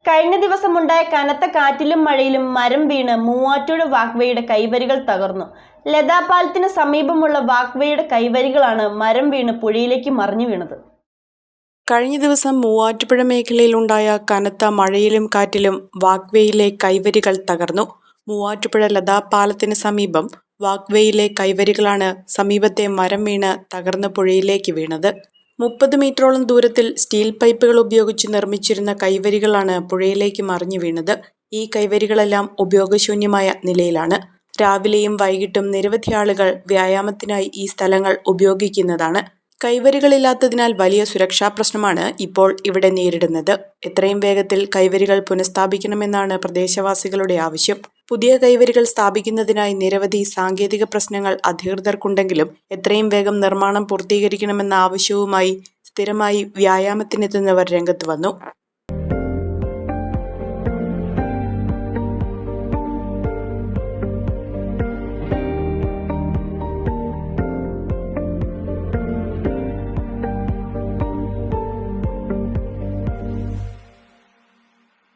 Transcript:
കഴിഞ്ഞ ദിവസമുണ്ടായ കനത്ത കാറ്റിലും മഴയിലും മരം വീണ് മൂവാറ്റുപുഴ വാക്വേയുടെ കൈവരികൾ തകർന്നു. ലതാപാലത്തിന് സമീപമുള്ള വാക്വേയുടെ കൈവരികളാണ് മരം വീണ് പുഴയിലേക്ക് മറിഞ്ഞു വീണത്. കഴിഞ്ഞ ദിവസം മൂവാറ്റുപുഴ മേഖലയിലുണ്ടായ കനത്ത മഴയിലും കാറ്റിലും വാക്വേയിലെ കൈവരികൾ തകർന്നു. മൂവാറ്റുപുഴ ലതാപാലത്തിന് സമീപം വാക്വേയിലെ കൈവരികളാണ് സമീപത്തെ മരം വീണ് തകർന്ന പുഴയിലേക്ക് വീണത്. 30 മീറ്ററോളം ദൂരത്തിൽ സ്റ്റീൽ പൈപ്പുകൾ ഉപയോഗിച്ച് നിർമ്മിച്ചിരുന്ന കൈവരികളാണ് പുഴയിലേക്ക് മറിഞ്ഞു വീണത്. ഈ കൈവരികളെല്ലാം ഉപയോഗശൂന്യമായ നിലയിലാണ്. രാവിലെയും വൈകിട്ടും നിരവധി ആളുകൾ വ്യായാമത്തിനായി ഈ സ്ഥലങ്ങൾ ഉപയോഗിക്കുന്നതാണ്. കൈവരികളില്ലാത്തതിനാൽ വലിയ സുരക്ഷാ പ്രശ്നമാണ് ഇപ്പോൾ ഇവിടെ നേരിടുന്നത്. എത്രയും വേഗത്തിൽ കൈവരികൾ പുനഃസ്ഥാപിക്കണമെന്നാണ് പ്രദേശവാസികളുടെ ആവശ്യം. പുതിയ കൈവരികൾ സ്ഥാപിക്കുന്നതിനായി നിരവധി സാങ്കേതിക പ്രശ്നങ്ങൾ അധികൃതർക്കുണ്ടെങ്കിലും എത്രയും വേഗം നിർമ്മാണം പൂർത്തീകരിക്കണമെന്ന ആവശ്യവുമായി സ്ഥിരമായി വ്യായാമത്തിനെത്തുന്നവർ രംഗത്ത് വന്നു.